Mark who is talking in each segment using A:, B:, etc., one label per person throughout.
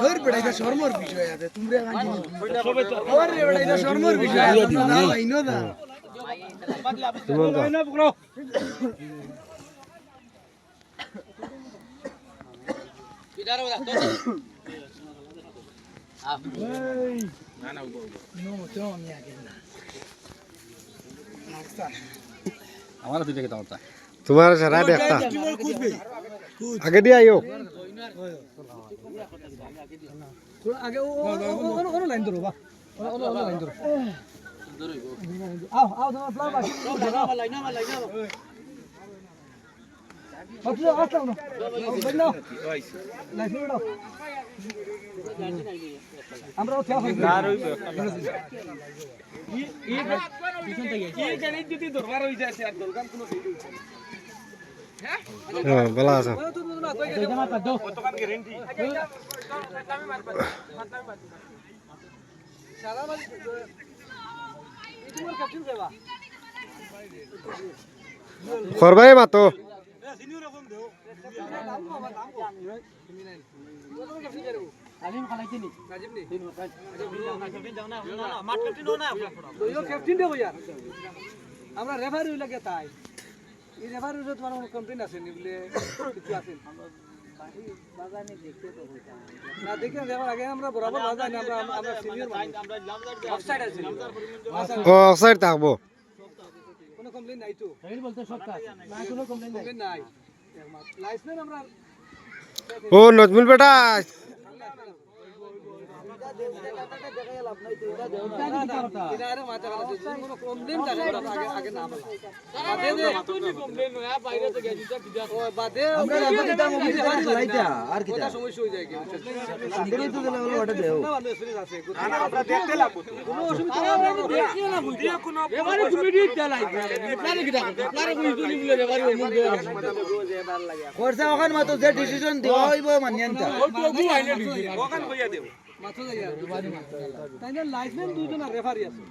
A: ওর বেটা এটা শর্মর বিষয় আছে তোমরা ওর বেটা এটা শর্মর বিষয় আছে না লাইনো দা লাইনো পকড়ো কিদার ওদা তো এই না না নো তো আমি আগে না
B: हमारा तुझे कितना होता है
C: तुम्हारा शराब देखता आगे दिया आयो
A: थोड़ा आगे ओ लाइन दरो बा ओ लाइन दरो आओ आओ थोड़ा फ्लावर बाकी लाइन मतलब आता हूं बन्नो लाइन दरो আমরা উঠা হই না রই ये गणित যদি দরবার হই যায় আর দরকার কোনো সেই
C: হ্যাঁ ভালো আছে
A: কতক্ষণ গ্যারান্টি সারা মালিক ইতুর ক্যাপ্টেন দেবা
C: করবাই মাতো
A: সিনিয়র রকম দেও দাম কম আজিম খালাইছি নি আজিম নি ক্যাপ্টেন যাও না মাঠ ক্যাপ্টেন না দুইও ক্যাপ্টেন দেব यार আমরা রেফারি লাগে তাই এই রেফারি যে তোমার কোনো কমপ্লেইন আছে নি বলে কিছু আছে বাজানে দেখতে তো হইতা না দেখে দেওয়ার আগে আমরা বরাবর বাজানে আমরা সিনিয়র আমরা অফসাইড আছে
C: অফসাইড থাকবো
A: কোনো কমপ্লেইন নাই তো এই বলতে সব কাজ না কোনো কমপ্লেইন নাই লাইসেন্স আমরা
C: ও নজমুল বেটা
A: ডিসিশন দেওয়া হইব মানিয়ানটা মাত্র যাইয়া তাইনা লাইসেন্স দুইজন রেফারি আছে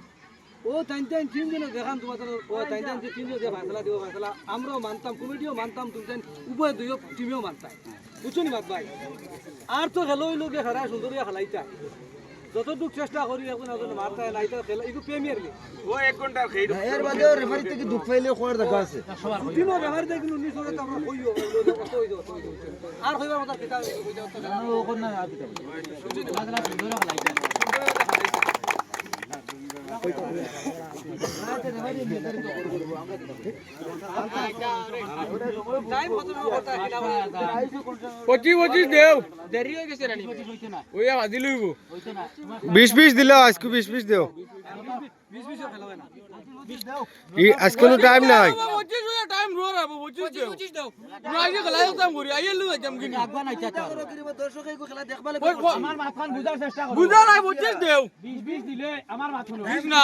A: ও তিন জন দেখান তোমাদের ও তিন জন যে ফয়সালা দিব ফয়সালা আমরাও মানতাম কমিটিও মানতাম তিন উভয় দুই টিমেও মানতাম বুঝছো নি বাদ ভাই আর তো খেলো ওই লোকে খেলা সুন্দরিয়া খেলাইতা যতটুক চেষ্টা করি এখন এখন মারতা নাইতা খেলা এগুলো প্রিমিয়ার লিগ ও 1 ঘন্টা খেই এর বাদেও রেফারি থেকে দুঃখ পাইলে কোয়ার দেখা আছে দিনো রেফারি থেকে 19 হলে তো আমরা কইও কত হইতো আর কইবার কথা কিতা ও কোন না আর কিতা লাগলা সুন্দরিয়া খেলাইতা পঁচিশ দেও দেরি হয়ে গেছে রানী ওই আজি লইব
C: 20 দিলো আজকে 20 দেও
A: 20 খেলা হয় না 20 দাও
C: এই আজকে কোনো টাইম নাই
A: 25 হয়ে টাইম রো রে 25 দাও রাইজে খেলা হতাম করি আইয়ে লই যাম কিনি আগবা নাই চাচা দর্শক এই খেলা দেখবা লাগবে আমার মাথান বুঝার চেষ্টা করো বুঝা নাই 25 দেও 20 দিলে আমার মাথান 20 না